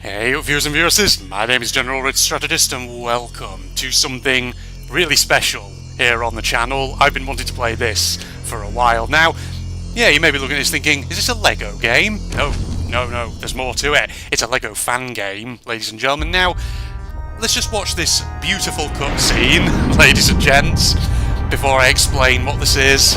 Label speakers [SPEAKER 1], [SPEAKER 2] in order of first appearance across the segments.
[SPEAKER 1] Hey viewers and viewresses, my name is General Red Strategist and welcome to something really special here on the channel. I've been wanting to play this for a while now. Yeah, you may be looking at this thinking, is this a Lego game? No, there's more to it. It's a Lego fan game, ladies and gentlemen. Now, let's just watch this beautiful cutscene, ladies and gents, before I explain what this is.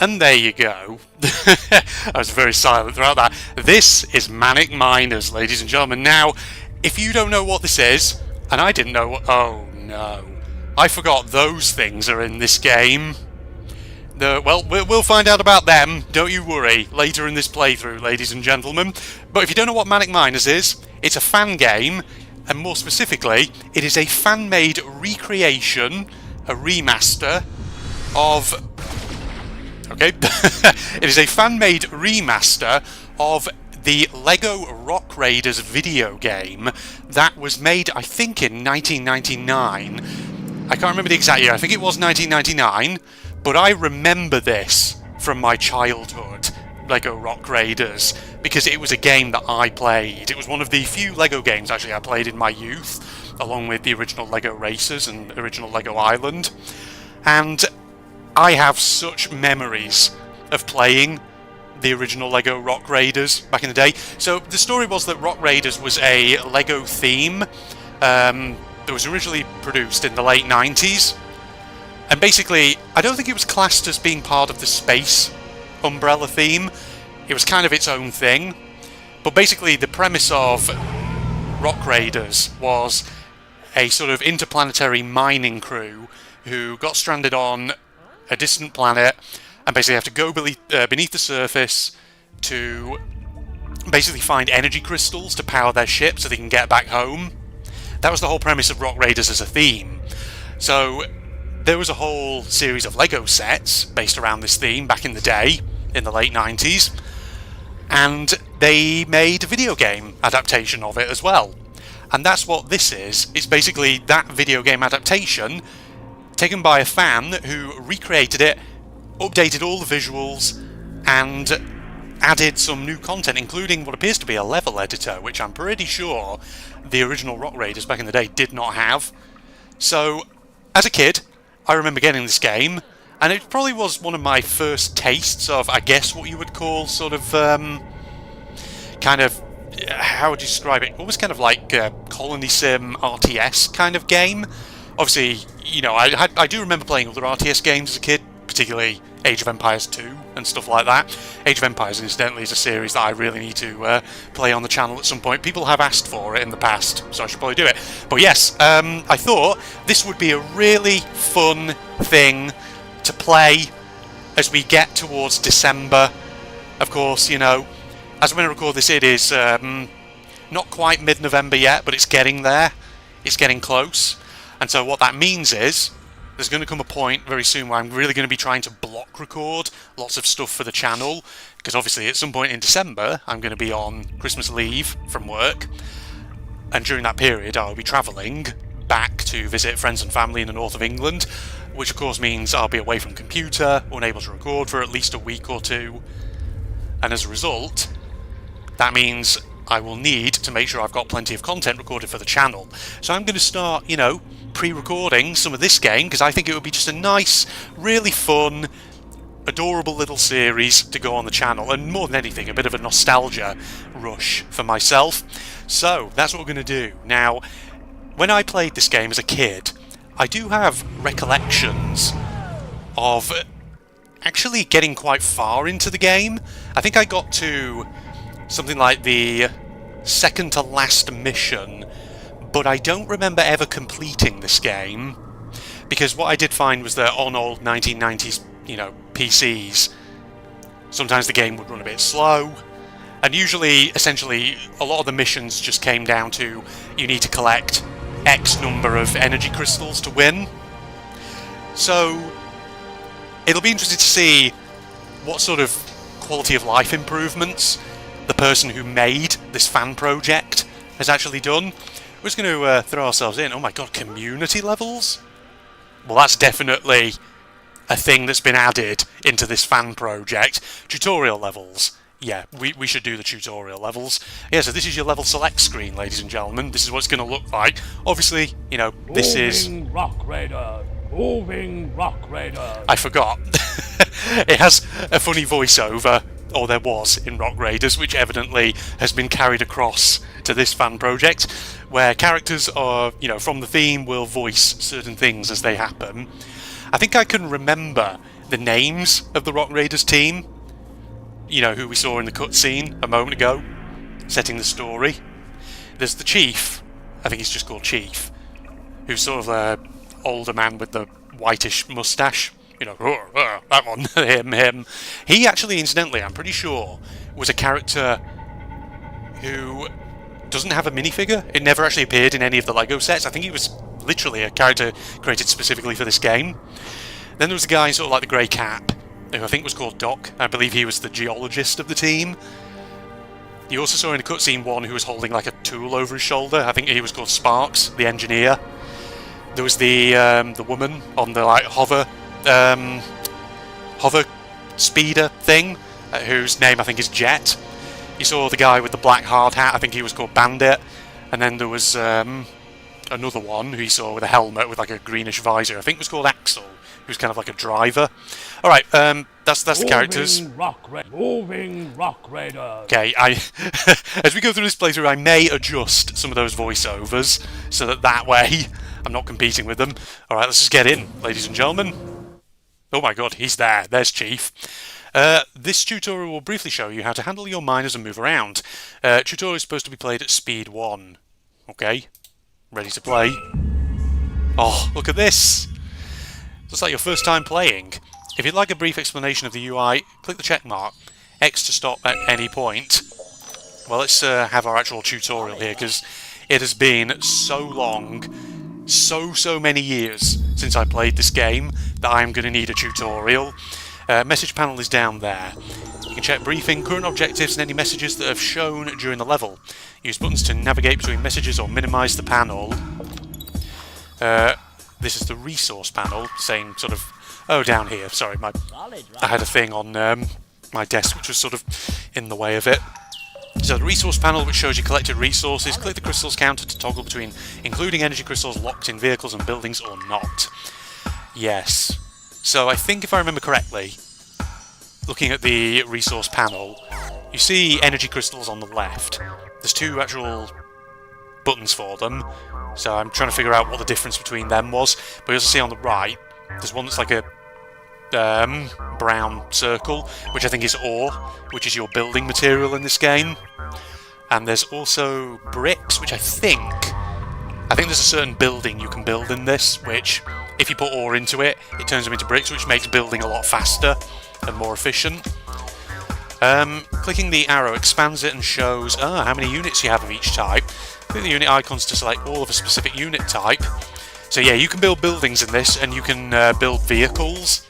[SPEAKER 1] And there you go. I was very silent throughout that. This is Manic Miners, ladies and gentlemen. Now, if you don't know what this is, and I didn't know what... Oh, no. I forgot those things are in this game. Well, we'll find out about them, don't you worry, later in this playthrough, ladies and gentlemen. But if you don't know what Manic Miners is, it's a fan game, and more specifically, it is a fan-made recreation, a remaster, of... Okay, it is a fan-made remaster of the Lego Rock Raiders video game that was made, I think, in 1999. I can't remember the exact year. I think it was 1999, but I remember this from my childhood, Lego Rock Raiders, because it was a game that I played. It was one of the few Lego games, actually, I played in my youth, along with the original Lego Racers and original Lego Island. And I have such memories of playing the original Lego Rock Raiders back in the day. So the story was that Rock Raiders was a Lego theme that was originally produced in the late 90s. And basically, I don't think it was classed as being part of the space umbrella theme. It was kind of its own thing. But basically, the premise of Rock Raiders was a sort of interplanetary mining crew who got stranded on a distant planet and basically have to go beneath the surface to basically find energy crystals to power their ship so they can get back home. That was the whole premise of Rock Raiders as a theme. So there was a whole series of Lego sets based around this theme back in the day, in the late 90s, and they made a video game adaptation of it as well. And that's what this is. It's basically that video game adaptation taken by a fan who recreated it, updated all the visuals, and added some new content, including what appears to be a level editor, which I'm pretty sure the original Rock Raiders back in the day did not have. So, as a kid, I remember getting this game, and it probably was one of my first tastes of, I guess, what you would call sort of, kind of, how would you describe it? Almost kind of like a Colony Sim RTS kind of game. Obviously, you know, I do remember playing other RTS games as a kid, particularly Age of Empires 2 and stuff like that. Age of Empires, incidentally, is a series that I really need to play on the channel at some point. People have asked for it in the past, so I should probably do it. But yes, I thought this would be a really fun thing to play as we get towards December. Of course, you know, as I'm going to record this, it is not quite mid-November yet, but it's getting there. It's getting close. And so what that means is there's going to come a point very soon where I'm really going to be trying to block record lots of stuff for the channel, because obviously at some point in December I'm going to be on Christmas leave from work, and during that period I'll be travelling back to visit friends and family in the north of England, which of course means I'll be away from computer, unable to record for at least a week or two, and as a result that means I will need to make sure I've got plenty of content recorded for the channel. So I'm going to start, you know, pre-recording some of this game, because I think it would be just a nice, really fun, adorable little series to go on the channel, and more than anything, a bit of a nostalgia rush for myself. So that's what we're going to do. Now, when I played this game as a kid, I do have recollections of actually getting quite far into the game. I think I got to something like the second to last mission, but I don't remember ever completing this game, because what I did find was that on old 1990s, you know, PCs, sometimes the game would run a bit slow, and usually, essentially, a lot of the missions just came down to you need to collect X number of energy crystals to win. So it'll be interesting to see what sort of quality of life improvements the person who made this fan project has actually done. We're just going to throw ourselves in. Oh my god, community levels? Well, that's definitely a thing that's been added into this fan project. Tutorial levels. Yeah, we should do the tutorial levels. Yeah, so this is your level select screen, ladies and gentlemen. This is what it's going to look like. Obviously, you know, this is...
[SPEAKER 2] Moving Rock Raider! Moving Rock Raider!
[SPEAKER 1] I forgot. It has a funny voiceover, or there was in Rock Raiders, which evidently has been carried across to this fan project, where characters are, you know, from the theme will voice certain things as they happen. I think I can remember the names of the Rock Raiders team, you know, who we saw in the cutscene a moment ago, setting the story. There's the Chief, I think he's just called Chief, who's sort of an older man with the whitish moustache. You know, that one, him. He actually, incidentally, I'm pretty sure, was a character who doesn't have a minifigure. It never actually appeared in any of the Lego sets. I think he was literally a character created specifically for this game. Then there was a guy in sort of like the grey cap, who I think was called Doc. I believe he was the geologist of the team. You also saw in a cutscene one who was holding like a tool over his shoulder. I think he was called Sparks, the engineer. There was the woman on the like hover speeder thing, whose name I think is Jet. You saw the guy with the black hard hat. I think he was called Bandit. And then there was another one who you saw with a helmet with like a greenish visor. I think it was called Axel, who's kind of like a driver. All right, that's the characters.
[SPEAKER 2] Moving Rock Raiders.
[SPEAKER 1] Okay, as we go through this playthrough, I may adjust some of those voiceovers so that way I'm not competing with them. All right, let's just get in, ladies and gentlemen. Oh my God, he's there. There's Chief. This tutorial will briefly show you how to handle your miners and move around. Tutorial is supposed to be played at speed 1. Okay, ready to play. Oh, look at this. Looks like your first time playing. If you'd like a brief explanation of the UI, click the check mark. X to stop at any point. Well, let's have our actual tutorial here, because it has been so long, so many years since I played this game that I'm going to need a tutorial. Message panel is down there. You can check briefing, current objectives and any messages that have shown during the level. Use buttons to navigate between messages or minimise the panel. This is the resource panel, saying sort of... Oh, down here. Sorry, I had a thing on my desk which was sort of in the way of it. So the resource panel, which shows you collected resources. Click the crystals counter to toggle between including energy crystals locked in vehicles and buildings or not. Yes. So I think if I remember correctly, looking at the resource panel, you see energy crystals on the left. There's two actual buttons for them, so I'm trying to figure out what the difference between them was. But you also see on the right, there's one that's like a brown circle, which I think is ore, which is your building material in this game. And there's also bricks, which I think there's a certain building you can build in this, which if you put ore into it, it turns them into bricks, which makes building a lot faster and more efficient. Clicking the arrow expands it and shows how many units you have of each type. Click the unit icons to select all of a specific unit type. So yeah, you can build buildings in this, and you can build vehicles.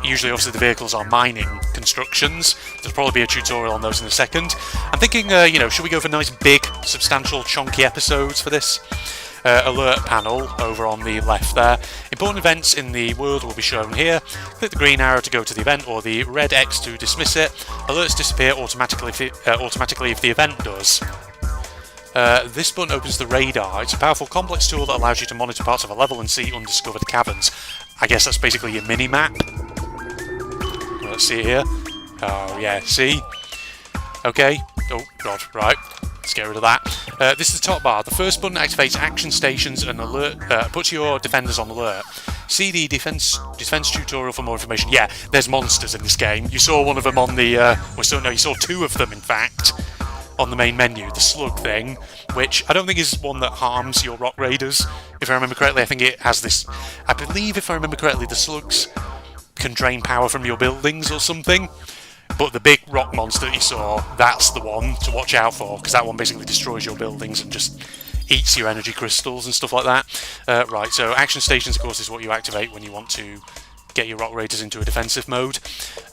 [SPEAKER 1] Usually, obviously, the vehicles are mining constructions. There'll probably be a tutorial on those in a second. I'm thinking, should we go for nice, big, substantial, chunky episodes for this? Alert panel over on the left there. Important events in the world will be shown here. Click the green arrow to go to the event, or the red X to dismiss it. Alerts disappear automatically if the event does. This button opens the radar. It's a powerful, complex tool that allows you to monitor parts of a level and see undiscovered caverns. I guess that's basically your mini-map. Let's see it here. Oh, yeah, see? Okay. Oh, God, right. Let's get rid of that. This is the top bar. The first button activates action stations and puts your defenders on alert. See the defense tutorial for more information. Yeah, there's monsters in this game. You saw one of them on the... you saw two of them, in fact, on the main menu. The slug thing, which I don't think is one that harms your rock raiders. If I remember correctly, I think it has this... I believe, if I remember correctly, the slugs can drain power from your buildings or something. But the big rock monster that you saw, that's the one to watch out for, because that one basically destroys your buildings and just eats your energy crystals and stuff like that. Right, so action stations, of course, is what you activate when you want to get your rock raiders into a defensive mode.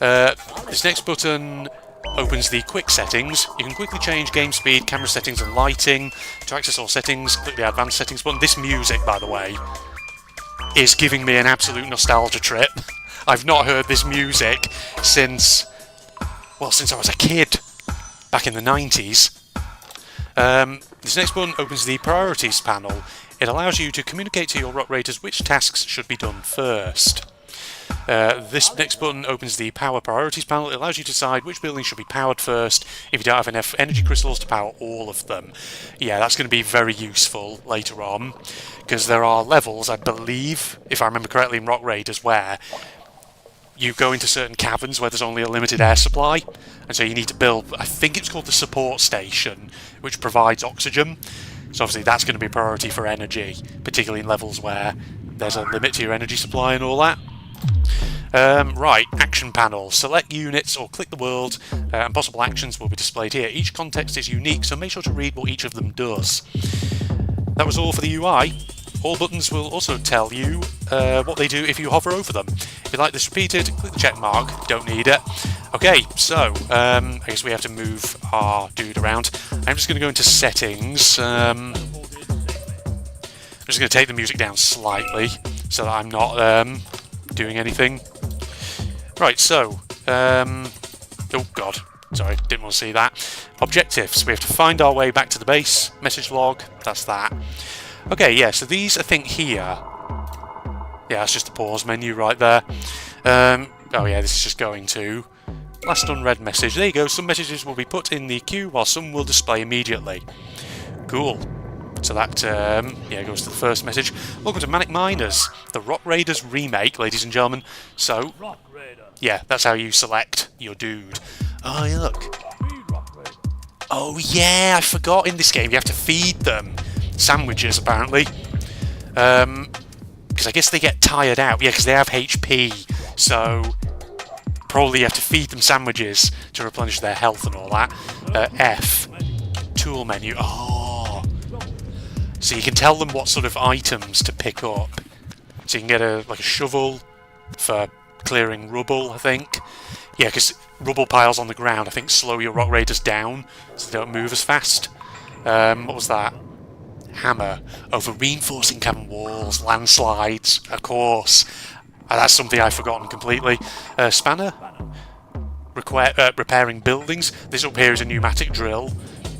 [SPEAKER 1] This next button opens the quick settings. You can quickly change game speed, camera settings and lighting. To access all settings, click the advanced settings button. This music, by the way, is giving me an absolute nostalgia trip. I've not heard this music since I was a kid, back in the 90s. This next button opens the priorities panel. It allows you to communicate to your rock raiders which tasks should be done first. This next button opens the power priorities panel. It allows you to decide which buildings should be powered first if you don't have enough energy crystals to power all of them. Yeah, that's going to be very useful later on, because there are levels, I believe, if I remember correctly, in Rock Raiders where you go into certain caverns where there's only a limited air supply, and so you need to build, I think it's called the support station, which provides oxygen. So obviously that's going to be a priority for energy, particularly in levels where there's a limit to your energy supply and all that. Right, action panel. Select units or click the world, and possible actions will be displayed here. Each context is unique, so make sure to read what each of them does. That was all for the UI. all buttons will also tell you what they do if you hover over them. If you like this repeated, click the check mark, don't need it. Okay, so I guess we have to move our dude around. I'm just going to go into settings. I'm just going to take the music down slightly so that I'm not doing anything. Right, so, oh god, sorry, didn't want to see that. Objectives, we have to find our way back to the base, message log, that's that. Okay, yeah, so these, I think, here. Yeah, that's just the pause menu right there. Oh yeah, this is just going to last unread message. There you go, some messages will be put in the queue while some will display immediately. Cool. So that, yeah, goes to the first message. Welcome to Manic Miners, the Rock Raiders remake, ladies and gentlemen. So, yeah, that's how you select your dude. Oh, yeah, look. Oh, yeah, I forgot in this game you have to feed them sandwiches, apparently. Because I guess they get tired out. Yeah, because they have HP. So, probably you have to feed them sandwiches to replenish their health and all that. F. Tool menu. Oh. So you can tell them what sort of items to pick up. So you can get like a shovel for clearing rubble, I think. Yeah, because rubble piles on the ground, I think, slow your rock raiders down so they don't move as fast. What was that? Hammer. Oh, for reinforcing cavern walls, landslides, of course. That's something I've forgotten completely. Spanner. Repairing buildings. This up here is a pneumatic drill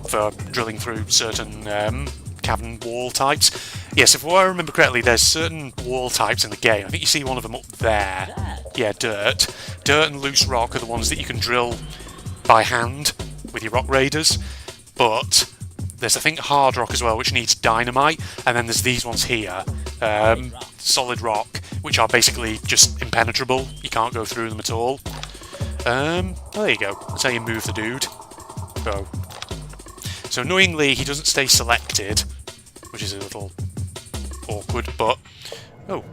[SPEAKER 1] for drilling through certain cavern wall types. Yes, if I remember correctly, there's certain wall types in the game. I think you see one of them up there. Yeah, dirt. Dirt and loose rock are the ones that you can drill by hand with your rock raiders. But there's, I think, hard rock as well, which needs dynamite. And then there's these ones here, solid rock, which are basically just impenetrable. You can't go through them at all. Oh, there you go. That's how you move the dude. Oh. So annoyingly, he doesn't stay selected, which is a little awkward, but... Oh.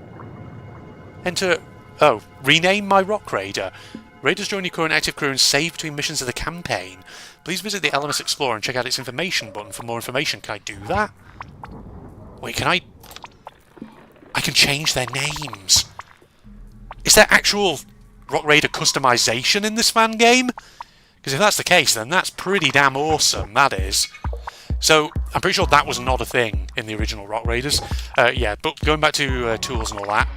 [SPEAKER 1] Enter... Oh, rename my Rock Raider. Raiders join your current active crew and save between missions of the campaign. Please visit the LMS Explorer and check out its information button for more information. Can I do that? Wait, can I can change their names. Is there actual Rock Raider customization in this fan game? Because if that's the case, then that's pretty damn awesome, that is. So, I'm pretty sure that was not a thing in the original Rock Raiders. Yeah, but going back to tools and all that.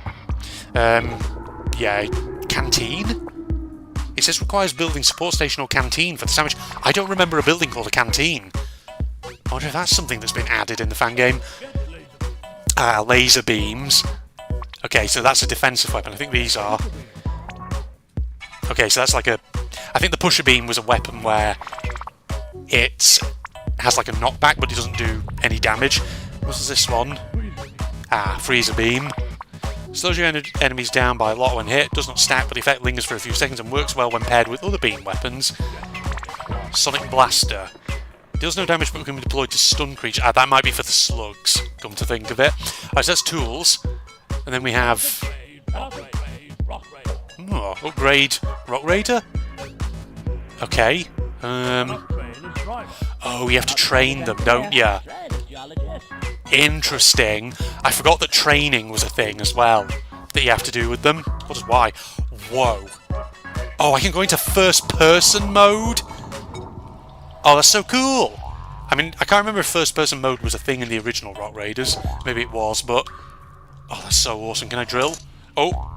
[SPEAKER 1] Yeah, canteen? It says requires building support station or canteen for the sandwich. I don't remember a building called a canteen. I wonder if that's something that's been added in the fan game. Laser beams. Okay, so that's a defensive weapon. I think these are... Okay, so that's like a... I think the pusher beam was a weapon where it has like a knockback, but it doesn't do any damage. What was this one? Freezer beam. Slows your enemies down by a lot when hit, does not stack, but the effect lingers for a few seconds and works well when paired with other beam weapons. Sonic Blaster. Deals no damage but can be deployed to stun creatures. That might be for the slugs, come to think of it. Alright, so that's tools. And then we have... Oh, upgrade Rock Raider? Okay. Oh, you have to train them, don't you? Interesting. I forgot that training was a thing as well that you have to do with them. What is why? Whoa. Oh, I can go into first-person mode? Oh, that's so cool. I mean, I can't remember if first-person mode was a thing in the original Rock Raiders. Maybe it was, but... Oh, that's so awesome. Can I drill? Oh.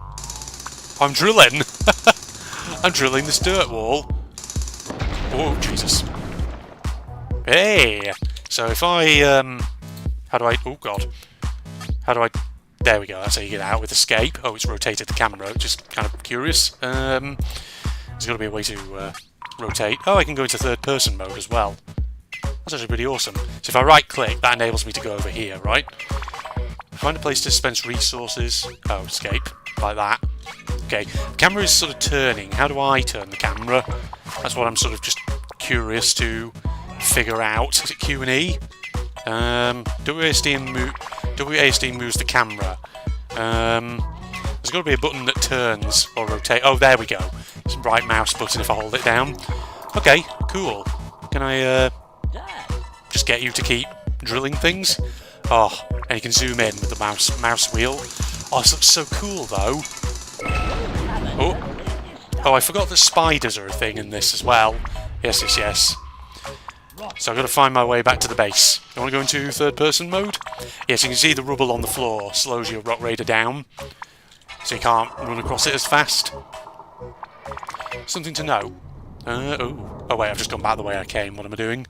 [SPEAKER 1] I'm drilling. I'm drilling this dirt wall. Oh, Jesus. Hey! So if I, how do I... Oh, God. How do I... There we go, that's how you get out with escape. Oh, it's rotated the camera, just kind of curious. There's got to be a way to rotate. Oh, I can go into third-person mode as well. That's actually pretty awesome. So if I right-click, that enables me to go over here, right? Find a place to dispense resources. Oh, escape. Like that. Okay, the camera is sort of turning. How do I turn the camera? That's what I'm sort of just curious to figure out. Is it Q and E? WASD moves the camera. There's got to be a button that turns or rotate. Oh, there we go. It's a right mouse button if I hold it down. Okay, cool. Can I just get you to keep drilling things? Oh, And you can zoom in with the mouse wheel. Oh, this looks so cool, though. Oh, I forgot that spiders are a thing in this as well. Yes, yes, yes. So I've got to find my way back to the base. You want to go into third-person mode? Yes, you can see the rubble on the floor slows your Rock Raider down, so you can't run across it as fast. Something to know. Oh wait, I've just gone back the way I came. What am I doing?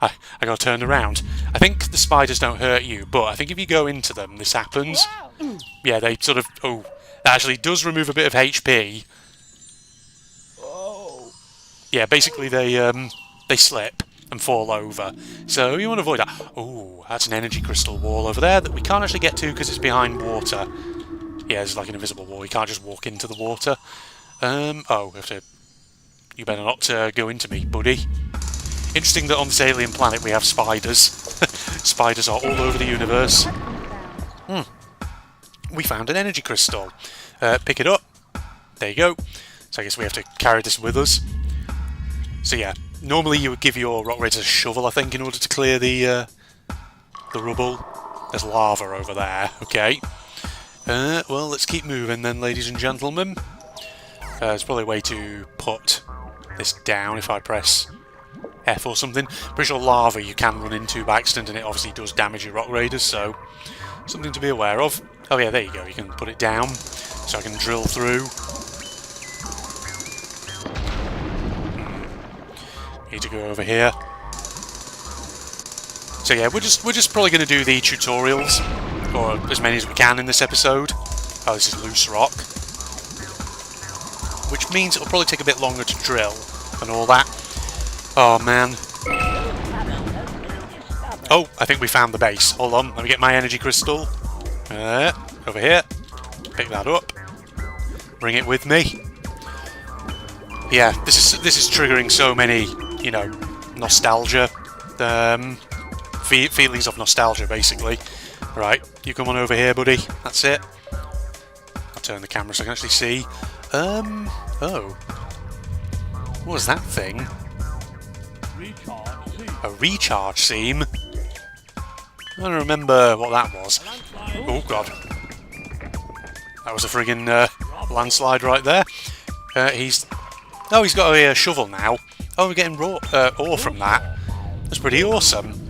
[SPEAKER 1] I got turned around. I think the spiders don't hurt you, but I think if you go into them, this happens. Yeah, they sort of... Oh, that actually does remove a bit of HP. Yeah, basically they slip and fall over. So you want to avoid that. Oh, that's an energy crystal wall over there that we can't actually get to because it's behind water. Yeah, there's like an invisible wall. You can't just walk into the water. Oh, we have to... You better not go into me, buddy. Interesting that on this alien planet we have spiders. Spiders are all over the universe. We found an energy crystal. Pick it up. There you go. So I guess we have to carry this with us. So yeah, normally you would give your Rock Raiders a shovel, I think, in order to clear the rubble. There's lava over there. Okay. Well, let's keep moving then, ladies and gentlemen. There's probably a way to put this down if I press F or something. Pretty sure lava you can run into by accident, and it obviously does damage your Rock Raiders, so something to be aware of. Oh yeah, there you go. You can put it down, so I can drill through. Need to go over here. So yeah, we're just probably going to do the tutorials, or as many as we can in this episode. Oh, this is loose rock, which means it'll probably take a bit longer to drill and all that. Oh man. Oh, I think we found the base. Hold on, let me get my energy crystal. Over here. Pick that up. Bring it with me. Yeah, this is triggering so many, you know, nostalgia, feelings of nostalgia, basically. Right, you come on over here, buddy. That's it. I'll turn the camera so I can actually see. Oh. What was that thing? A recharge seam? I don't remember what that was. Oh, God. That was a friggin' landslide right there. He's got a shovel now. Oh, we're getting ore from that. That's pretty awesome.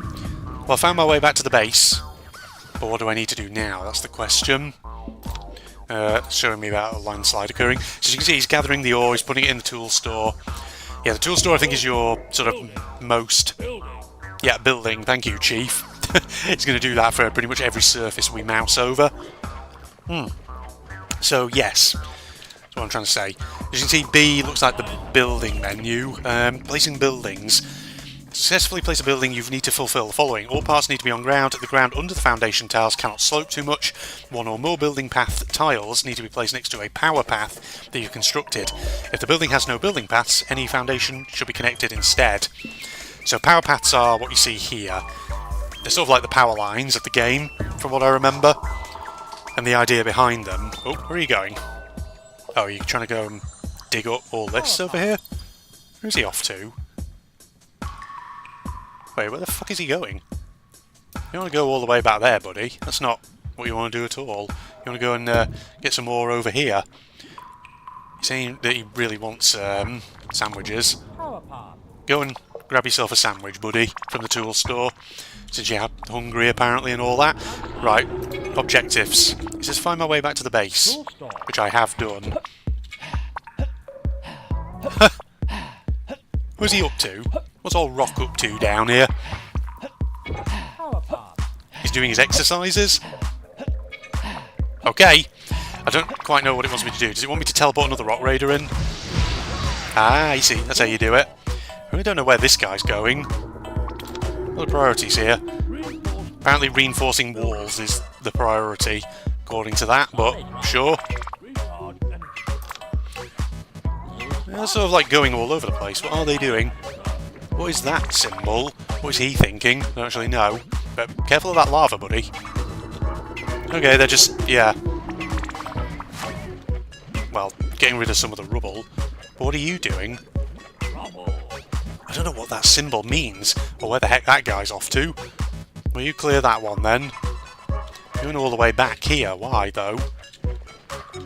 [SPEAKER 1] Well, I found my way back to the base. But what do I need to do now? That's the question. Showing me about a landslide occurring. So as you can see, he's gathering the ore, he's putting it in the tool store. Yeah, the tool store I think is your sort of most... Yeah, building. Thank you, Chief. It's going to do that for pretty much every surface we mouse over. So, yes. That's what I'm trying to say. As you can see, B looks like the building menu. Placing buildings. To successfully place a building, you need to fulfill the following. All parts need to be on ground. The ground under the foundation tiles cannot slope too much. One or more building path tiles need to be placed next to a power path that you've constructed. If the building has no building paths, any foundation should be connected instead. So power paths are what you see here. They're sort of like the power lines of the game, from what I remember. And the idea behind them... Oh, where are you going? Oh, are you trying to go and dig up all this over here? Where's he off to? Wait, where the fuck is he going? You don't want to go all the way back there, buddy. That's not what you want to do at all. You want to go and get some more over here. He's saying that he really wants sandwiches. Go and grab yourself a sandwich, buddy, from the tool store. Since you're hungry, apparently, and all that. Right, objectives. It says find my way back to the base, which I have done. What's he up to? What's all Rock up to down here? He's doing his exercises? Okay. I don't quite know what it wants me to do. Does it want me to teleport another Rock Raider in? Ah, I see. That's how you do it. I really don't know where this guy's going. What are the priorities here? Apparently reinforcing walls is the priority, according to that, but sure. They're sort of like going all over the place. What are they doing? What is that symbol? What is he thinking? I don't actually know. But careful of that lava, buddy. Okay, they're just, yeah. Well, getting rid of some of the rubble. But what are you doing? I don't know what that symbol means, or where the heck that guy's off to. Well, you clear that one then. You're going all the way back here. Why, though?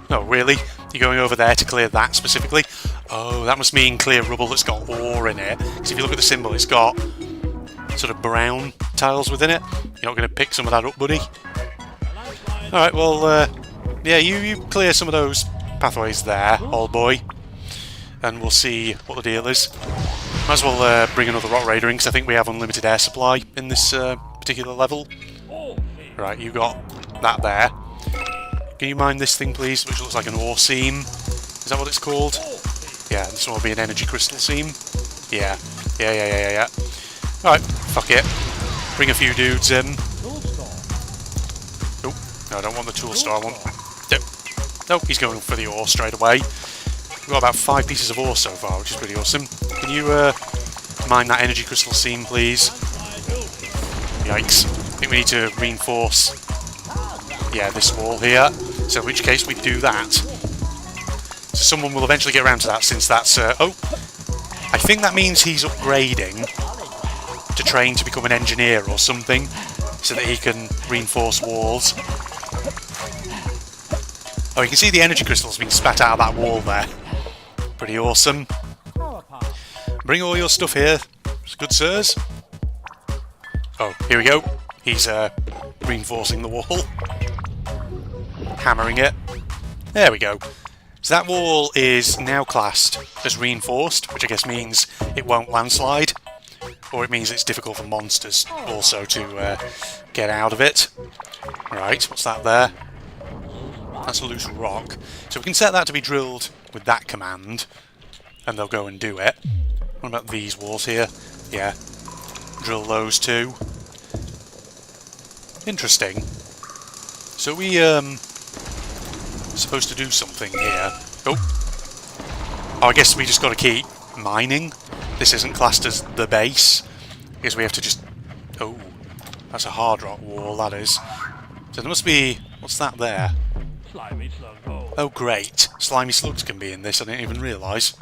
[SPEAKER 1] No, really? You're going over there to clear that specifically? Oh, that must mean clear rubble that's got ore in it. Because if you look at the symbol, it's got sort of brown tiles within it. You're not going to pick some of that up, buddy? Alright, well, yeah, you clear some of those pathways there, old boy. And we'll see what the deal is. Might as well bring another Rock Raider in, because I think we have unlimited air supply in this particular level. Right, you got that there. Can you mine this thing, please, which looks like an ore seam? Is that what it's called? Yeah, this one will be an energy crystal seam. Yeah. Alright, fuck it. Bring a few dudes in. Oh, no, I don't want the tool store. I want... Nope, he's going for the ore straight away. We've got about 5 pieces of ore so far, which is pretty awesome. Can you mine that energy crystal seam, please? Yikes. I think we need to reinforce, yeah, this wall here. So in which case we do that. So someone will eventually get around to that, since that's... oh! I think that means he's upgrading to train to become an engineer or something, so that he can reinforce walls. Oh, you can see the energy crystals being spat out of that wall there. Pretty awesome. Bring all your stuff here, good sirs. Oh, here we go. He's reinforcing the wall. Hammering it. There we go. So that wall is now classed as reinforced, which I guess means it won't landslide. Or it means it's difficult for monsters also to get out of it. Right, what's that there? That's a loose rock. So we can set that to be drilled with that command, and they'll go and do it. What about these walls here? Yeah. Drill those too. Interesting. So we supposed to do something here. Oh, I guess we just got to keep mining. This isn't classed as the base, because we have to just... Oh, that's a hard rock wall, that is. So there must be... What's that there? Oh, great. Slimy slugs can be in this, I didn't even realise.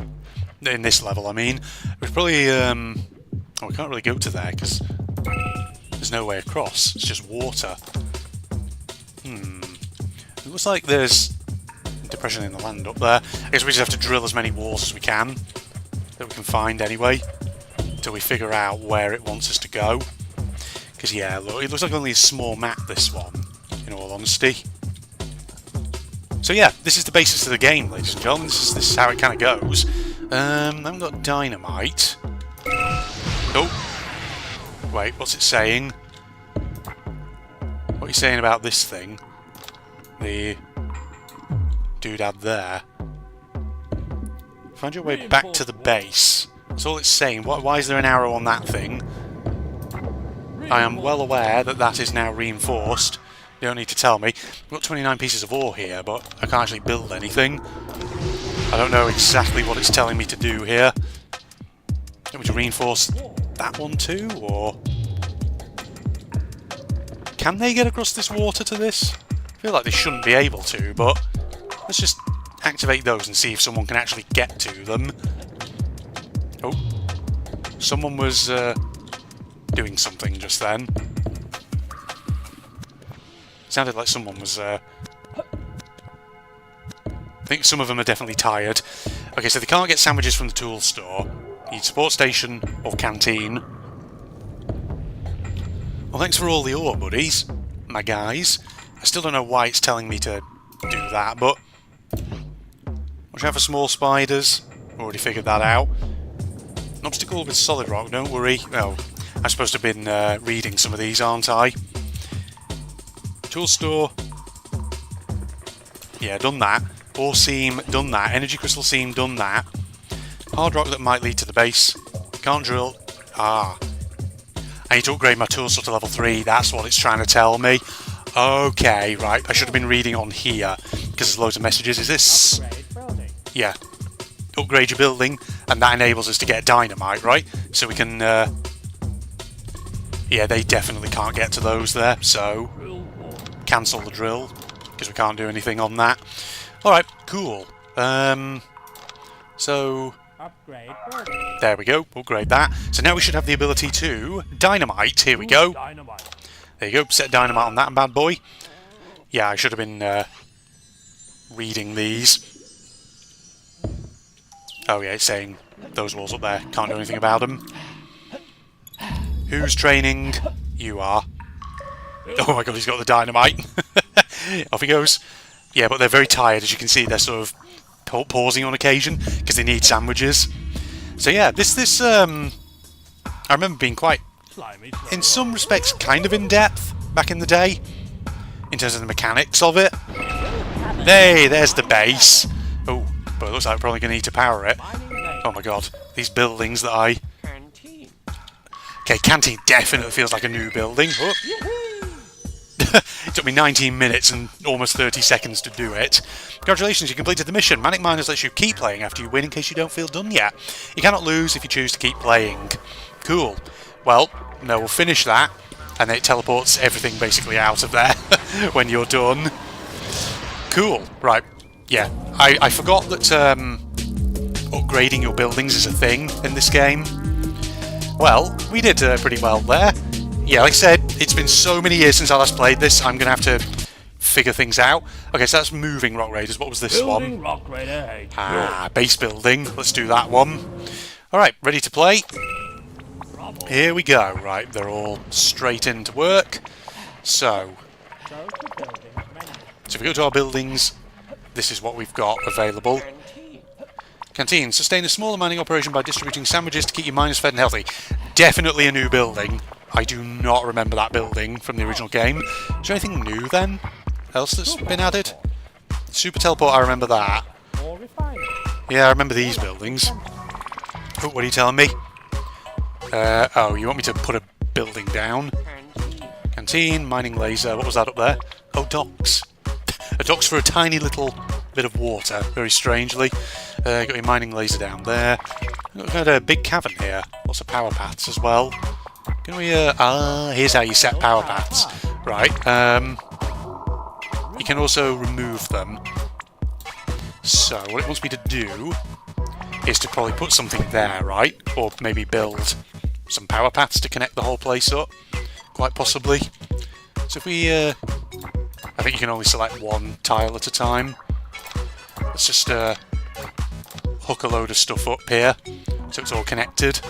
[SPEAKER 1] In this level, I mean. We probably... Oh, we can't really go to there, because there's no way across. It's just water. It looks like there's depression in the land up there. I guess we just have to drill as many walls as we can, that we can find anyway, until we figure out where it wants us to go. Because, yeah, look, it looks like only a small map, this one, in all honesty. So yeah, this is the basis of the game, ladies and gentlemen. This is how it kind of goes. I haven't got dynamite. Oh! Wait, what's it saying? What are you saying about this thing? The doodad there. Find your way back to the base. That's all it's saying. Why is there an arrow on that thing? I am well aware that that is now reinforced. You don't need to tell me. I've got 29 pieces of ore here, but I can't actually build anything. I don't know exactly what it's telling me to do here. Want me to reinforce that one too, or... Can they get across this water to this? I feel like they shouldn't be able to, but let's just activate those and see if someone can actually get to them. Oh, someone was doing something just then. Sounded like someone was... I think some of them are definitely tired. Okay, so they can't get sandwiches from the tool store. Need support station or canteen. Well, thanks for all the ore, buddies. My guys. I still don't know why it's telling me to do that, but... Watch out for small spiders. Already figured that out. An obstacle with solid rock, don't worry. Oh, I'm supposed to have been reading some of these, aren't I? Tool store. Yeah, done that. Ore seam, done that. Energy crystal seam, done that. Hard rock that might lead to the base. Can't drill. Ah. I need to upgrade my tool store to level 3. That's what it's trying to tell me. Okay, right. I should have been reading on here, because there's loads of messages. Is this... Yeah. Upgrade your building, and that enables us to get dynamite, right? So we can... Yeah, they definitely can't get to those there, so... Cancel the drill, because we can't do anything on that. Alright, cool. So...
[SPEAKER 2] Upgrade.
[SPEAKER 1] There we go, upgrade that. So now we should have the ability to dynamite. Here we go.
[SPEAKER 2] Dynamite.
[SPEAKER 1] There you go, set dynamite on that bad boy. Yeah, I should have been reading these. Oh yeah, it's saying those walls up there, can't do anything about them. Who's training? You are. Oh my god, he's got the dynamite. Off he goes. Yeah, but they're very tired, as you can see. They're sort of pausing on occasion because they need sandwiches. So yeah, this I remember being quite, in some respects, kind of in depth back in the day in terms of the mechanics of it. Hey, there's the base. Oh, but it looks like we're probably going to need to power it. Oh my god, these buildings that I... Okay, canteen definitely feels like a new building. Oh. It took me 19 minutes and almost 30 seconds to do it. Congratulations, you completed the mission. Manic Miners lets you keep playing after you win in case you don't feel done yet. You cannot lose if you choose to keep playing. Cool. Well, no, we'll finish that, and then it teleports everything basically out of there when you're done. Cool. Right. Yeah, I forgot that upgrading your buildings is a thing in this game. Well, we did pretty well there. Yeah, like I said, it's been so many years since I last played this, I'm going to have to figure things out. Okay, so that's moving Rock Raiders. What was this
[SPEAKER 2] Building
[SPEAKER 1] one?
[SPEAKER 2] Rock Raider HQ.
[SPEAKER 1] Ah, base building. Let's do that one. Alright, ready to play? Here we go. Right, they're all straight into work. So if we go to our buildings, this is what we've got available. Canteen. Sustain a smaller mining operation by distributing sandwiches to keep your miners fed and healthy. Definitely a new building. I do not remember that building from the original game. Is there anything new then? Else that's been added? Super Teleport, I remember that. Yeah, I remember these buildings. Oh, what are you telling me? Oh, you want me to put a building down? Canteen, mining laser. What was that up there? Oh, docks. A docks for a tiny little bit of water, very strangely. Got your mining laser down there. Got a big cavern here. Lots of power paths as well. Can we, here's how you set power paths. Right, you can also remove them. So, what it wants me to do is to probably put something there, right? Or maybe build some power paths to connect the whole place up. Quite possibly. So if we, I think you can only select one tile at a time. Let's just, hook a load of stuff up here, so it's all connected.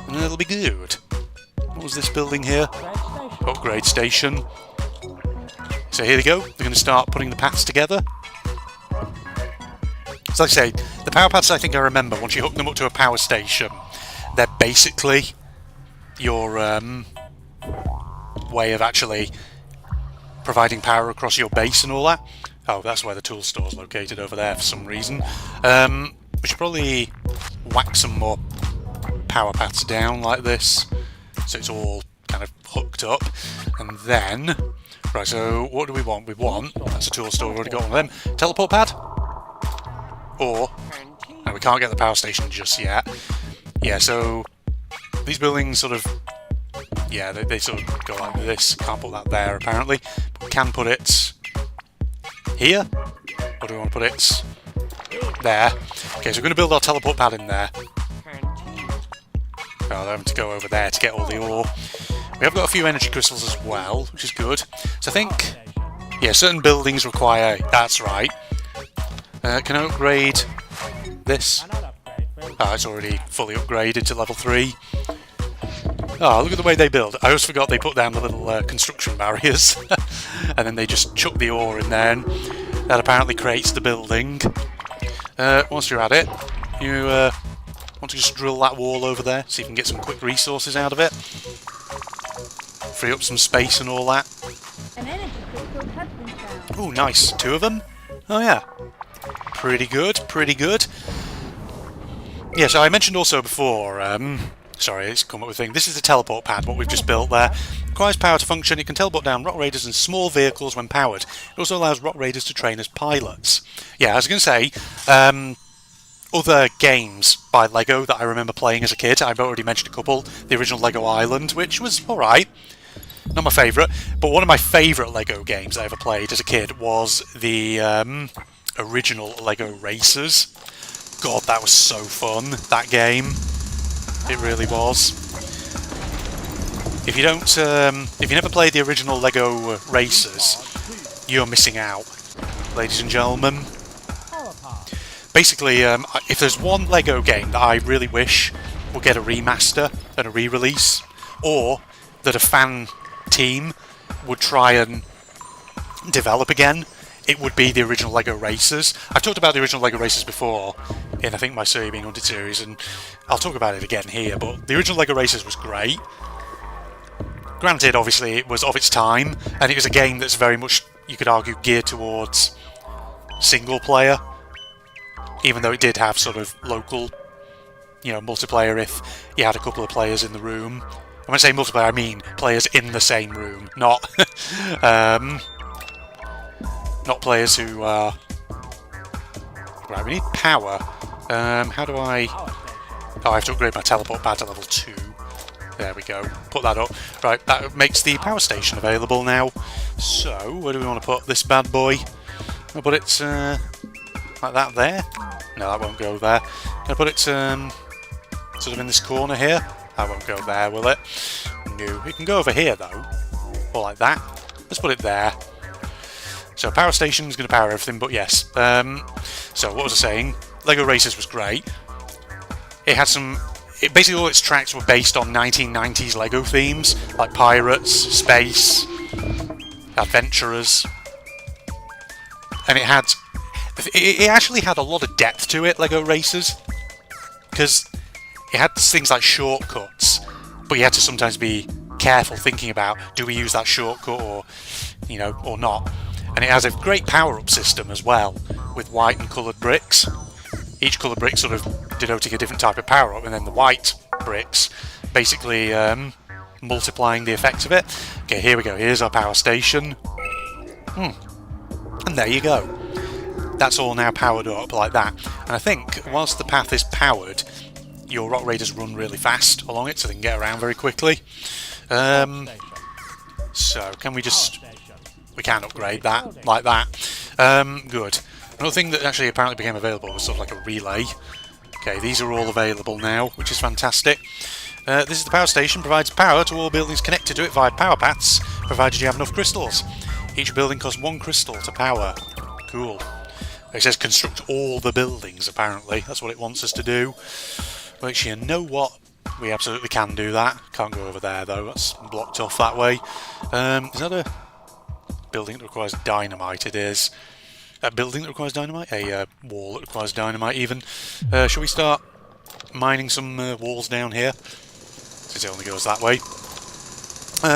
[SPEAKER 1] And it'll be good. What was this building here? Upgrade station. So here they go. They're going to start putting the paths together. So like I say, the power paths I think I remember, once you hook them up to a power station, they're basically your way of actually providing power across your base and all that. Oh, that's where the tool store's located over there for some reason. We should probably whack some more power paths down like this, so it's all kind of hooked up. And then, right, so what do we want? We want, that's a tool store, we've already got one of them. Teleport pad? Or, no, we can't get the power station just yet. Yeah, so these buildings sort of, yeah, they sort of go like this. Can't put that there apparently. But we can put it here. Or do we want to put it there? Okay, so we're going to build our teleport pad in there. Oh, they're having to go over there to get all the ore. We have got a few energy crystals as well, which is good. So I think, yeah, certain buildings require, that's right. Can I upgrade this? Oh, it's already fully upgraded to level 3. Oh, look at the way they build. I always forgot they put down the little construction barriers. And then they just chuck the ore in there, and that apparently creates the building. Once you're at it, you want to just drill that wall over there, see if you can get some quick resources out of it. Free up some space and all that.
[SPEAKER 3] An energy crystal has been found.
[SPEAKER 1] Ooh, nice. 2 of them? Oh yeah. Pretty good, pretty good. Yeah, so I mentioned also before, sorry, it's come up with a thing. This is the teleport pad, what we've just built there. Requires power to function. It can teleport down Rock Raiders and small vehicles when powered. It also allows Rock Raiders to train as pilots. Yeah, I was going to say, other games by LEGO that I remember playing as a kid, I've already mentioned a couple. The original LEGO Island, which was alright. Not my favourite, but one of my favourite LEGO games I ever played as a kid was the original LEGO Racers. God, that was so fun, that game. It really was. If you don't, if you never played the original Lego Racers, you're missing out, ladies and gentlemen. Basically, if there's one Lego game that I really wish would get a remaster and a re-release, or that a fan team would try and develop again, it would be the original Lego Racers. I've talked about the original Lego Racers before in, I think, my Surrey Being Hunted series, and I'll talk about it again here, but the original Lego Racers was great. Granted, obviously, it was of its time, and it was a game that's very much, you could argue, geared towards single player, even though it did have sort of local, you know, multiplayer if you had a couple of players in the room. When I say multiplayer, I mean players in the same room, not not players who are... Right, we need power. How do I... Oh, I have to upgrade my teleport pad to level 2. There we go. Put that up. Right, that makes the power station available now. So, where do we want to put this bad boy? I'll put it like that there. No, that won't go there. Can I put it sort of in this corner here? That won't go there, will it? No. It can go over here, though. Or like that. Let's put it there. So power station is going to power everything, but yes. So what was I saying? Lego Racers was great. It had some... basically all its tracks were based on 1990s Lego themes, like pirates, space, adventurers. And it actually had a lot of depth to it, Lego Racers. Because it had things like shortcuts, but you had to sometimes be careful thinking about, do we use that shortcut or, you know, or not. And it has a great power-up system as well, with white and coloured bricks. Each coloured brick sort of denoting a different type of power-up, and then the white bricks basically multiplying the effect of it. Okay, here we go. Here's our power station. And there you go. That's all now powered up like that. And I think, whilst the path is powered, your Rock Raiders run really fast along it, so they can get around very quickly. So, can we just... We can upgrade that, like that. Good. Another thing that actually apparently became available was sort of like a relay. Okay, these are all available now, which is fantastic. This is the power station, provides power to all buildings connected to it via power paths, provided you have enough crystals. Each building costs 1 crystal to power. Cool. It says construct all the buildings, apparently. That's what it wants us to do. Which, you know what? We absolutely can do that. Can't go over there, though. That's blocked off that way. Is that a building that requires dynamite? It is. A building that requires dynamite? A wall that requires dynamite, even. Shall we start mining some walls down here? Since it only goes that way.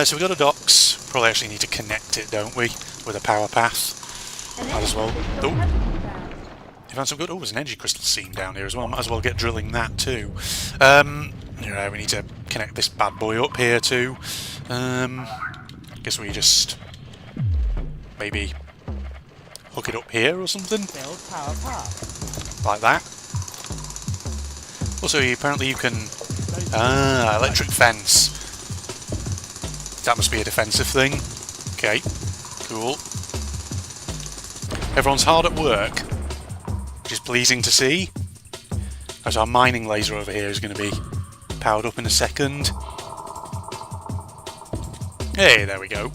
[SPEAKER 1] So we've got a docks. Probably actually need to connect it, don't we? With a power path. Might as well. Oh! You found some good... Oh, there's an energy crystal seam down here as well. Might as well get drilling that too. Yeah, we need to connect this bad boy up here too. Guess we just... maybe... hook it up here or something? Like that. Also, apparently you can... Ah, electric fence. That must be a defensive thing. Okay, cool. Everyone's hard at work, which is pleasing to see. As our mining laser over here is going to be powered up in a second. Hey, there we go.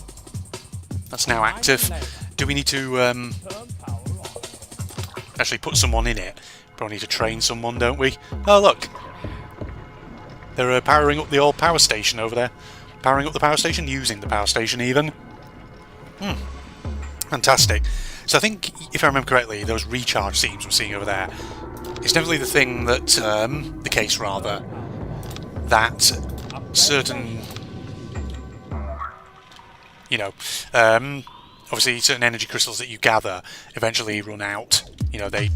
[SPEAKER 1] That's now active. Do we need to actually put someone in it? Probably need to train someone, don't we? Oh, look! They're powering up the old power station over there. Powering up the power station, using the power station even. Fantastic. So I think, if I remember correctly, those recharge seams we're seeing over there, it's definitely the thing that, the case rather, that certain, you know, obviously certain energy crystals that you gather eventually run out. You know, they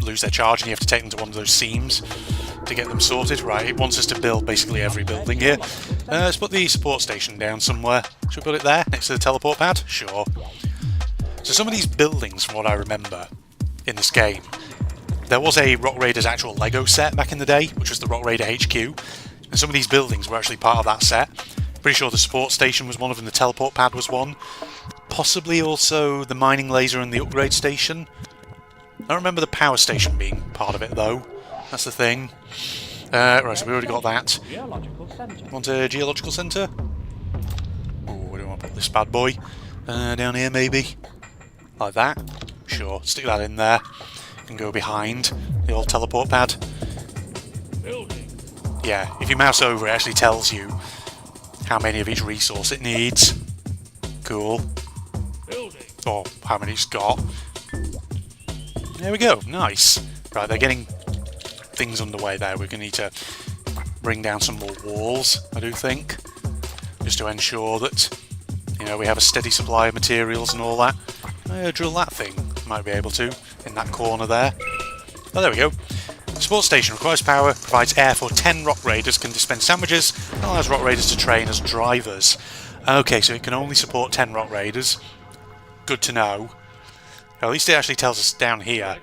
[SPEAKER 1] lose their charge and you have to take them to one of those seams to get them sorted. Right, it wants us to build basically every building here. Let's put the support station down somewhere. Should we put it there, next to the teleport pad? Sure. So some of these buildings, from what I remember, in this game, there was a Rock Raiders actual Lego set back in the day, which was the Rock Raider HQ, and some of these buildings were actually part of that set. Pretty sure the support station was one of them, the teleport pad was one. Possibly also the mining laser and the upgrade station. I don't remember the power station being part of it, though. That's the thing. Right, so we already got that. Want a geological centre? this bad boy. Down here maybe? Like that? Sure, stick that in there. And go behind the old teleport pad. Yeah, if you mouse over it actually tells you how many of each resource it needs. Cool. Or how many it's got. There we go, nice. Right, they're getting things underway there. We're going to need to bring down some more walls, I do think. Just to ensure that, you know, we have a steady supply of materials and all that. Drill that thing. Might be able to, in that corner there. Oh, there we go. Support station requires power, provides air for 10 rock raiders, can dispense sandwiches, and allows rock raiders to train as drivers. Okay, so it can only support 10 rock raiders. Good to know. At least it actually tells us down here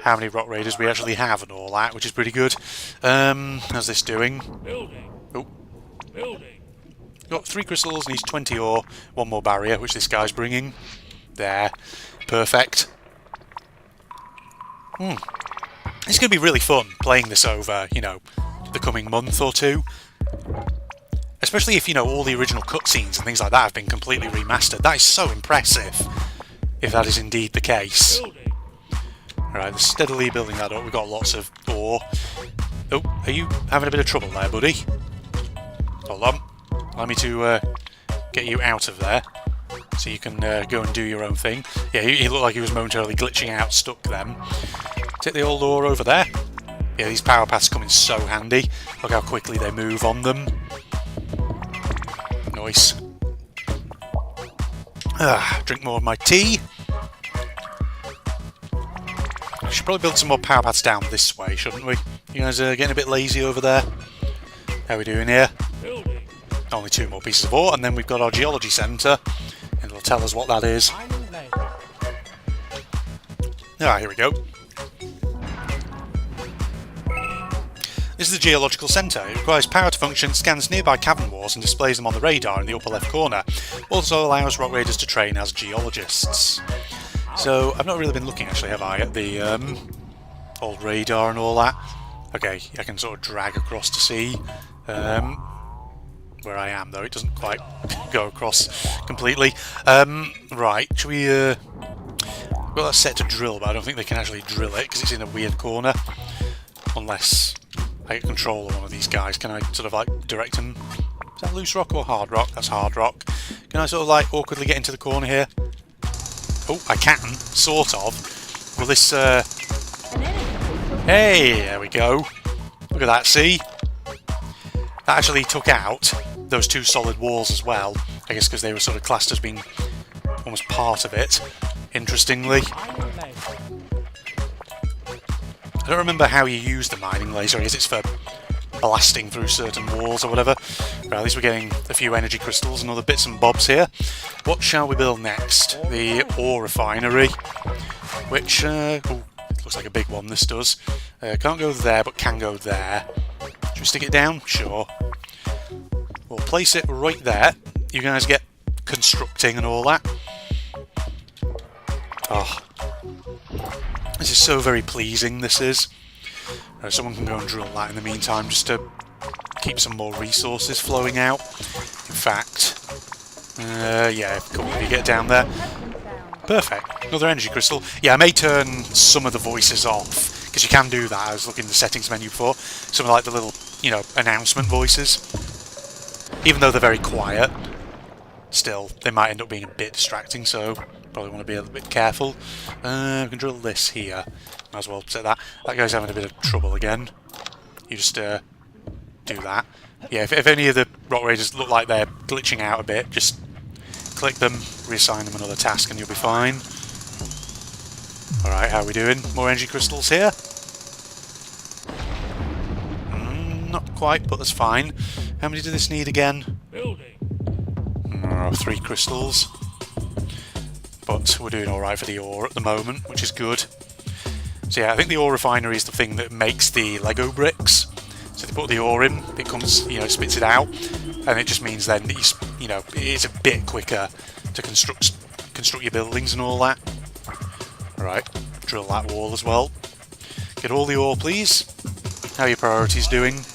[SPEAKER 1] how many rock raiders we actually have and all that, which is pretty good. How's this doing? Oh. Got 3 crystals, needs 20 ore, 1 more barrier, which this guy's bringing. There. Perfect. It's going to be really fun playing this over, you know, the coming month or two. Especially if, you know, all the original cutscenes and things like that have been completely remastered. That is so impressive, if that is indeed the case. Alright, they're steadily building that up. We've got lots of ore. Oh, are you having a bit of trouble there, buddy? Hold on. Allow me to get you out of there, so you can go and do your own thing. Yeah, he looked like he was momentarily glitching out, stuck then. Take the old ore over there. Yeah, these power paths come in so handy. Look how quickly they move on them. Nice. Drink more of my tea. We should probably build some more power paths down this way, shouldn't we? You guys are getting a bit lazy over there. How are we doing here? Only 2 more pieces of ore, and then we've got our geology centre, and it'll tell us what that is. Here we go. This is the geological centre. It requires power to function, scans nearby cavern walls and displays them on the radar in the upper left corner. Also allows rock raiders to train as geologists. So, I've not really been looking actually, have I, at the old radar and all that. Okay, I can sort of drag across to see where I am, though it doesn't quite go across completely. Right, should we... well, that's set to drill, but I don't think they can actually drill it because it's in a weird corner. Unless I get control of one of these guys. Can I sort of like direct them? Is that loose rock or hard rock? That's hard rock. Can I sort of like awkwardly get into the corner here? Oh, I can, sort of. Will this Hey, there we go. Look at that, see? That actually took out those 2 solid walls as well. I guess because they were sort of classed as being almost part of it. Interestingly. I don't remember how you use the mining laser. I guess it's for blasting through certain walls or whatever. Right, at least we're getting a few energy crystals and other bits and bobs here. What shall we build next? The ore refinery, which looks like a big one, this does. Can't go there, but can go there. Should we stick it down? Sure. We'll place it right there. You guys get constructing and all that. Oh. This is so very pleasing, this is. Someone can go and drill that in the meantime, just to keep some more resources flowing out. In fact, yeah, cool, if you get down there. Perfect. Another energy crystal. Yeah, I may turn some of the voices off, because you can do that. I was looking in the settings menu before. Some of like the little, you know, announcement voices. Even though they're very quiet, still, they might end up being a bit distracting, so probably want to be a little bit careful. We can drill this here. Might as well set that. That guy's having a bit of trouble again. You just do that. Yeah, if any of the rock raiders look like they're glitching out a bit, just click them, reassign them another task, and you'll be fine. Alright, how are we doing? More energy crystals here? Not quite, but that's fine. How many does this need again? 3 crystals. But we're doing alright for the ore at the moment, which is good. So yeah, I think the ore refinery is the thing that makes the Lego bricks. So they put the ore in, it comes, you know, spits it out, and it just means then that you know, it's a bit quicker to construct your buildings and all that. Right, drill that wall as well. Get all the ore, please. How are your priorities doing?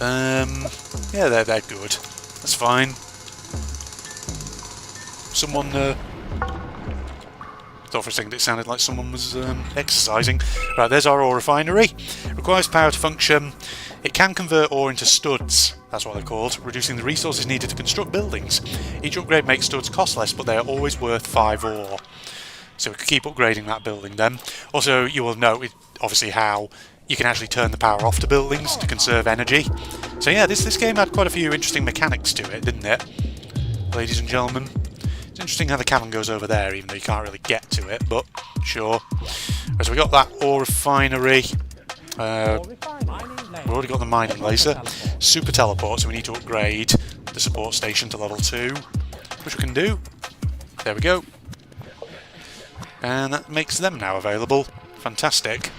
[SPEAKER 1] Yeah, they're good. That's fine. someone... thought for a second it sounded like someone was exercising. Right, there's our ore refinery. It requires power to function. It can convert ore into studs, that's what they're called, reducing the resources needed to construct buildings. Each upgrade makes studs cost less, but they are always worth 5 ore. So we can keep upgrading that building then. Also, you will note, obviously, how you can actually turn the power off to buildings to conserve energy. So yeah, this game had quite a few interesting mechanics to it, didn't it? Ladies and gentlemen. It's interesting how the cannon goes over there, even though you can't really get to it, but sure. Right, so we got that ore refinery. We've already got the mining laser. Super teleport, so we need to upgrade the support station to level 2, which we can do. There we go. And that makes them now available. Fantastic.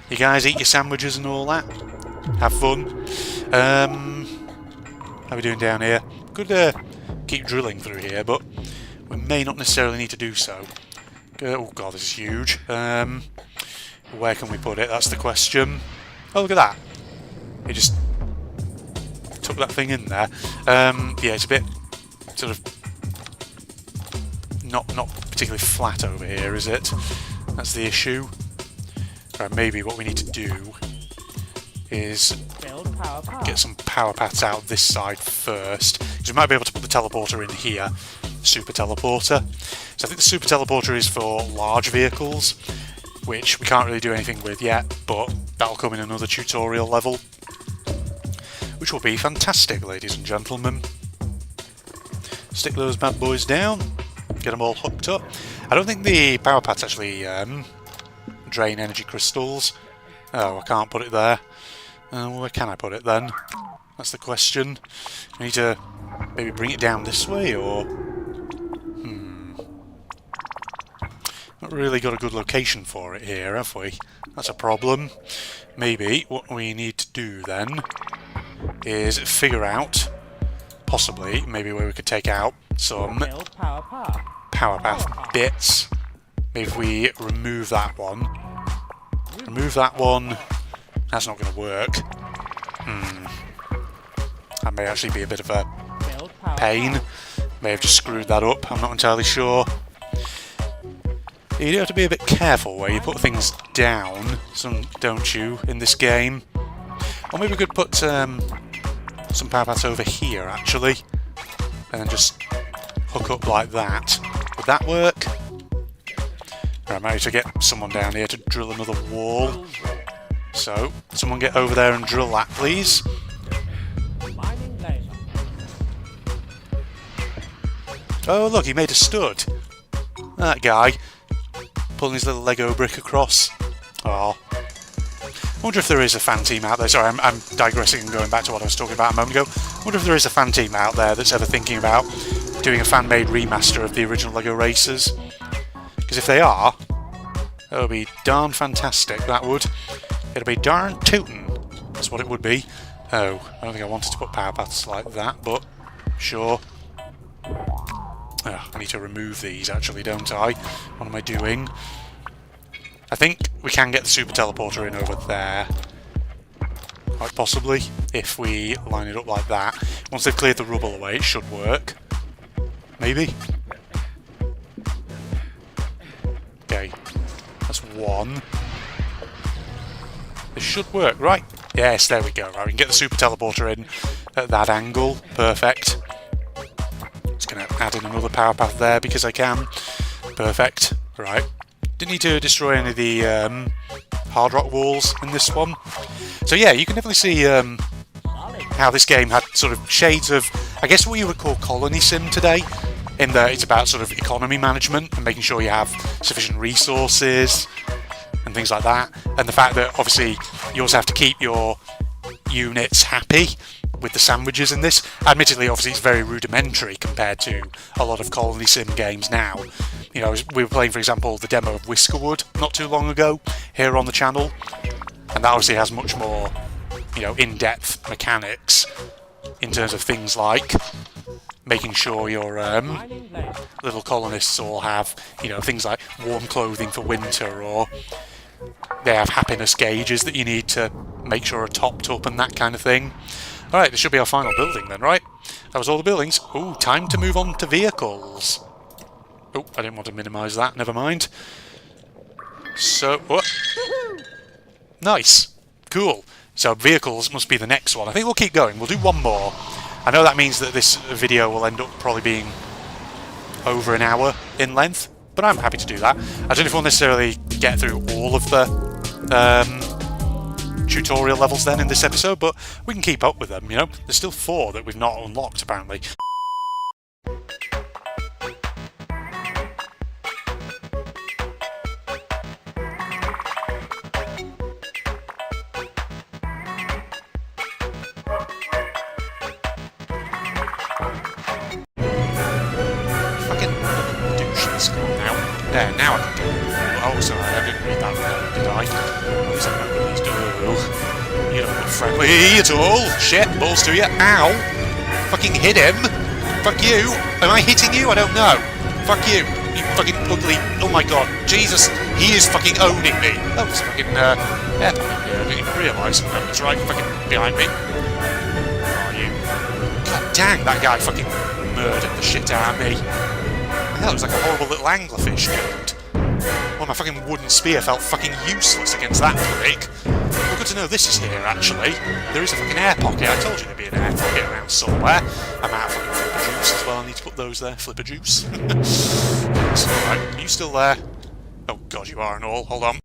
[SPEAKER 1] You guys eat your sandwiches and all that. Have fun. How are we doing down here? Could keep drilling through here, but we may not necessarily need to do so. Oh god, this is huge. Where can we put it? That's the question. Oh, look at that. It just took that thing in there. Yeah, it's a bit sort of not particularly flat over here, is it? That's the issue. Right, maybe what we need to do is get some power paths out this side first, because we might be able to put the teleporter in here. Super teleporter. So I think the super teleporter is for large vehicles, which we can't really do anything with yet, but that'll come in another tutorial level, which will be fantastic, ladies and gentlemen. Stick those bad boys down, get them all hooked up. I don't think the power pads actually drain energy crystals. Oh, I can't put it there. Where can I put it then? That's the question. We need to maybe bring it down this way, or... Not really got a good location for it here, have we? That's a problem. Maybe what we need to do then is figure out, possibly, maybe where we could take out some power path bits. Maybe if we remove that one. Remove that one. That's not going to work. That may actually be a bit of a pain. May have just screwed that up, I'm not entirely sure. You do have to be a bit careful where you put things down, don't you, in this game? Or maybe we could put some power paths over here, actually, and then just hook up like that. Would that work? Right, I might need to get someone down here to drill another wall. So, someone get over there and drill that, please. Oh, look, he made a stud. That guy. Pulling his little Lego brick across. Oh. I wonder if there is a fan team out there. Sorry, I'm digressing and going back to what I was talking about a moment ago. I wonder if there is a fan team out there that's ever thinking about doing a fan-made remaster of the original Lego Racers. Because if they are, that would be darn fantastic, that would. It'd be darn tootin'. That's what it would be. Oh, I don't think I wanted to put power paths like that, but sure. I need to remove these, actually, don't I? What am I doing? I think we can get the super teleporter in over there. Quite possibly, if we line it up like that. Once they've cleared the rubble away, it should work. Maybe? Okay, that's one. This should work, right? Yes, there we go. Right, we can get the super teleporter in at that angle. Perfect. Just going to add in another power path there because I can. Perfect. Right. Didn't need to destroy any of the hard rock walls in this one. So yeah, you can definitely see how this game had sort of shades of, I guess, what you would call colony sim today, in that it's about sort of economy management and making sure you have sufficient resources and things like that, and the fact that obviously you also have to keep your units happy with the sandwiches in this. Admittedly, obviously it's very rudimentary compared to a lot of colony sim games now. You know, we were playing, for example, the demo of Whiskerwood not too long ago here on the channel, and that obviously has much more, you know, in-depth mechanics in terms of things like making sure your little colonists all have, you know, things like warm clothing for winter, or they have happiness gauges that you need to make sure are topped up and that kind of thing. Alright, this should be our final building then, right? That was all the buildings. Ooh, time to move on to vehicles. Oh, I didn't want to minimise that, never mind. So, what? Nice. Cool. So vehicles must be the next one. I think we'll keep going. We'll do one more. I know that means that this video will end up probably being over an hour in length, but I'm happy to do that. I don't know if we'll necessarily get through all of the tutorial levels then in this episode, but we can keep up with them, you know? There's still 4 that we've not unlocked, apparently. Fucking douches. Come on now. There, now I can do it. Oh, sorry, I didn't read that one, did I? At least I know what these do. You don't look friendly at all. Shit, balls to you. Ow! Fucking hit him. Fuck you. Am I hitting you? I don't know. Fuck you. You fucking ugly. Oh my god. Jesus. He is fucking owning me. Oh, it's fucking, airport here. I didn't even realise. It's right fucking behind me. Where are you? God dang, that guy fucking murdered the shit out of me. Hell, it was like a horrible little anglerfish killed. Well, my fucking wooden spear felt fucking useless against that prick. Well, good to know this is here, actually. There is a fucking air pocket. I told you there'd be an air pocket around somewhere. I'm out of fucking flipper juice as well. I need to put those there. Flipper juice. So, right, are you still there? Oh, God, you are and all. Hold on.